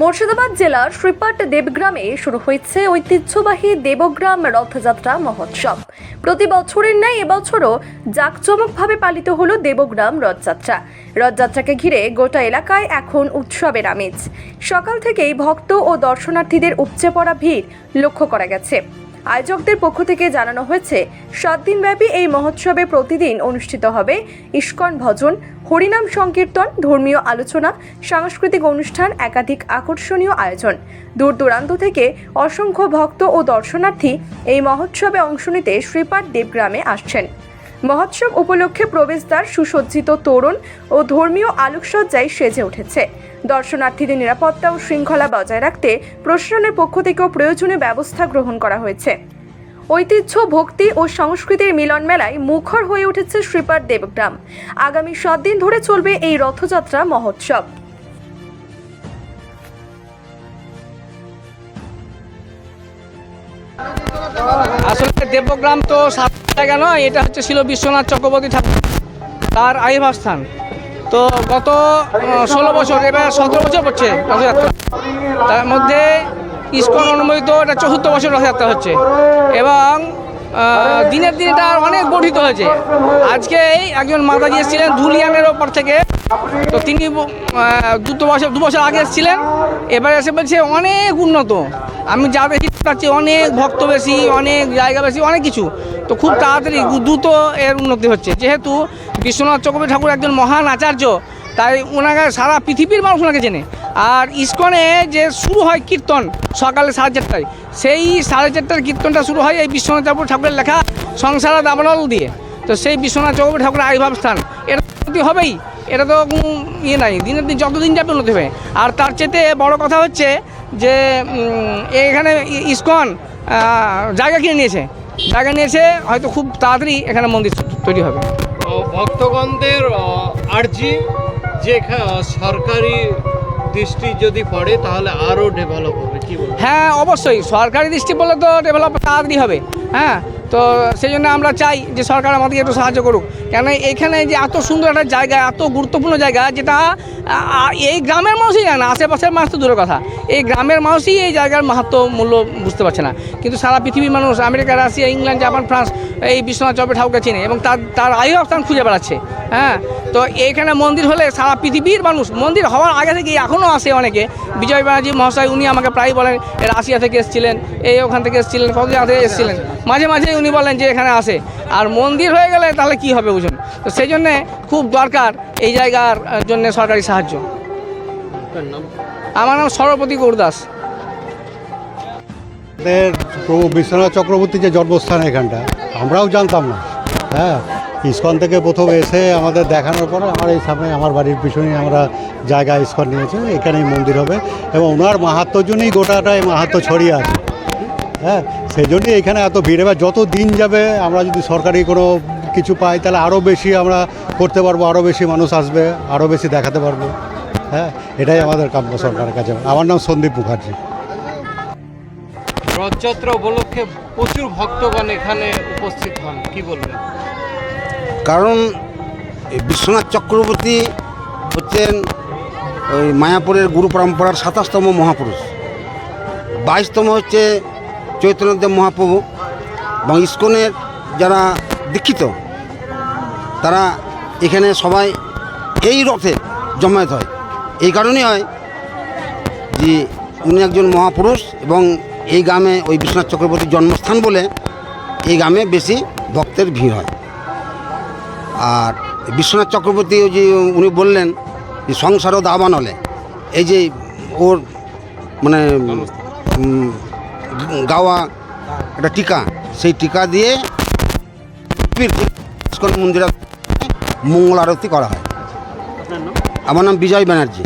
মুর্শিদাবাদ জেলার শ্রীপাট দেবগ্রামে শুরু হয়েছে ঐতিহ্যবাহী দেবগ্রাম রথযাত্রা মহোৎসব। প্রতি বছরের ন্যায় এবছরও জাঁকজমকভাবে পালিত হলো দেবগ্রাম রথযাত্রা। রথযাত্রাকে ঘিরে গোটা এলাকায় এখন উৎসবের আমেজ। সকাল থেকেই ভক্ত ও দর্শনার্থীদের উপচে পড়া ভিড় লক্ষ্য করা গেছে। আয়োজকদের পক্ষ থেকে জানানো হয়েছে 7 দিনব্যাপী এই মহোৎসবে প্রতিদিন অনুষ্ঠিত হবে ইস্কন ভজন, হরিনাম সংকীর্তন, ধর্মীয় আলোচনা, সাংস্কৃতিক অনুষ্ঠান, একাধিক আকর্ষণীয় আয়োজন। দূর দূরান্ত থেকে অসংখ্য ভক্ত ও দর্শনার্থী এই মহোৎসবে অংশ নিতে শ্রীপাট দেবগ্রামে আসছেন। মহোৎসব উপলক্ষে প্রবেশদ্বার সুসজ্জিত তোরণ ও ধর্মীয় আলোকসজ্জায় সেজে উঠেছে। দর্শনার্থীদের নিরাপত্তা ও শৃঙ্খলা বজায় রাখতে প্রশাসনের পক্ষ থেকেও প্রয়োজনীয় ব্যবস্থা গ্রহণ করা হয়েছে। ঐতিহ্য, ভক্তি ও সংস্কৃতির মিলন মেলায় মুখর হয়ে উঠেছে শ্রীপাট দেবগ্রাম। আগামী 7 দিন ধরে চলবে এই রথযাত্রা মহোৎসব। আসলে দেবগ্রাম তো জায়গা নয়, এটা ছিল বিশ্বনাথ চক্রবর্তী ঠাকুর তার আবির্ভাব। তো গত 16 বছর, এবার 17 বছর হচ্ছে রথযাত্রা। তার মধ্যে ইস্কন অনুমোদিত এটা 74 বছর রথযাত্রা হচ্ছে এবং দিনের দিন এটা অনেক গঠিত হয়েছে। আজকে একজন মাতাজি এসেছিলেন ধুলিয়ানের ওপর থেকে, তো তিনি 2 বছর আগে এসেছিলেন, এবার এসে বলছে অনেক উন্নত। আমি যা দেখি পাচ্ছি অনেক ভক্ত বেশি, অনেক জায়গা বেশি, অনেক কিছু। তো খুব তাড়াতাড়ি দ্রুত এর উন্নতি হচ্ছে। যেহেতু বিশ্বনাথ চক্রবর্তী ঠাকুর একজন মহান আচার্য, তাই ওনাকে সারা পৃথিবীর মানুষ ওনাকে চেনে। আর ইস্কনে যে শুরু হয় কীর্তন সকালে 4:30টায়, সেই 4:30টার কীর্তনটা শুরু হয় এই বিশ্বনাথ চক্রবর্তী ঠাকুরের লেখা সংসারা দাবানল দিয়ে। তো সেই বিশ্বনাথ চক্রবর্তী ঠাকুরের আবির্ভাব স্থান, এটা উন্নতি হবেই, এটা তো কোনো ইয়ে নাই। দিনের দিন যতদিন যাবে উন্নতি হবে। আর তার চেয়ে বড় কথা হচ্ছে যে এখানে ইস্কন জায়গা কিনে নিয়েছে, হয়তো খুব তাড়াতাড়ি এখানে মন্দির তৈরি হবে। ভক্তগণদের আর্জি যে সরকারি দৃষ্টি যদি পড়ে তাহলে আরও ডেভেলপ হবে, কি বলবো? হ্যাঁ, অবশ্যই সরকারি দৃষ্টি বললে তো ডেভেলপ তাড়াতাড়ি হবে। হ্যাঁ, তো সেই জন্য আমরা চাই যে সরকার আমাদেরকে একটু সাহায্য করুক। কেন এখানে যে এত সুন্দর একটা জায়গা, এত গুরুত্বপূর্ণ জায়গা, যেটা এই গ্রামের মানুষই জানে না, আশেপাশের মানুষ তো দূরের কথা, এই গ্রামের মানুষই এই জায়গার মাহাত্ম মূল্য বুঝতে পারছে না। কিন্তু সারা পৃথিবীর মানুষ, America, Russia, England, Japan, France এই বিশ্বনাথ চক্রবর্তী ঠাকুরকে চেনে এবং তার আবির্ভাব খুঁজে বেড়াচ্ছে। হ্যাঁ, তো এইখানে মন্দির হলে সারা পৃথিবীর মানুষ, মন্দির হওয়ার আগে থেকে এখনও আসে অনেকে। বিজয় ব্যানার্জি মহাশয় উনি আমাকে প্রায় বলেন রাশিয়া থেকে এসেছিলেন, ওখান থেকে এসেছিলেন, কত জায়গা থেকে এসেছিলেন, মাঝে মাঝে উনি বলেন যে এখানে আসে। আর মন্দির হয়ে গেলে তাহলে কি হবে বুঝুন। তো সেই জন্যে খুব দরকার এই জায়গার জন্য সরকারি সাহায্য। আমার নাম সরপতি গৌরদাস। প্রভু বিশ্বনাথ চক্রবর্তী যে জন্মস্থান এখানটা আমরাও জানতাম না। হ্যাঁ, ইস্কন থেকে প্রথম এসে আমাদের দেখানোর পরে আমার এই সামনে আমার বাড়ির পিছনে আমরা জায়গা ইস্কন নিয়েছি, এখানেই মন্দির হবে এবং ওনার মাহাত্ম্যর জন্যই গোটাটাই মাহাত্ম্য ছড়িয়ে আছে। হ্যাঁ, সেই জন্যই এখানে এত ভিড়। এবার যত দিন যাবে আমরা যদি সরকারি কোনো কিছু পাই তাহলে আরও বেশি আমরা করতে পারবো, আরও বেশি মানুষ আসবে, আরও বেশি দেখাতে পারবো। হ্যাঁ, এটাই আমাদের কাম্য সরকারের কাছে। আমার নাম সন্দীপ মুখার্জি। রথযাত্রা উপলক্ষে প্রচুর ভক্তগণ এখানে উপস্থিত হন, কি বলবেন? কারণ বিশ্বনাথ চক্রবর্তী হচ্ছেন ওই মায়াপুরের গুরু পরম্পরার 27তম মহাপুরুষ, 22তম হচ্ছে চৈতন্যদেব মহাপ্রভু এবং ইস্কনের যারা দীক্ষিত তারা এখানে সবাই এই রথে জমায়েত হয়। এই কারণেই হয় যে উনি একজন মহাপুরুষ এবং এই গ্রামে ওই বিশ্বনাথ চক্রবর্তীর জন্মস্থান বলে এই গ্রামে বেশি ভক্তের ভিড় হয়। আর বিশ্বনাথ চক্রবর্তী যে উনি বললেন যে সংসারও দাবানলে, এই যে ওর মানে গাওয়া একটা টিকা, সেই টিকা দিয়ে ইস্কন মন্দিরে মঙ্গল আরতি করা হয়। আমার নাম বিজয় ব্যানার্জি।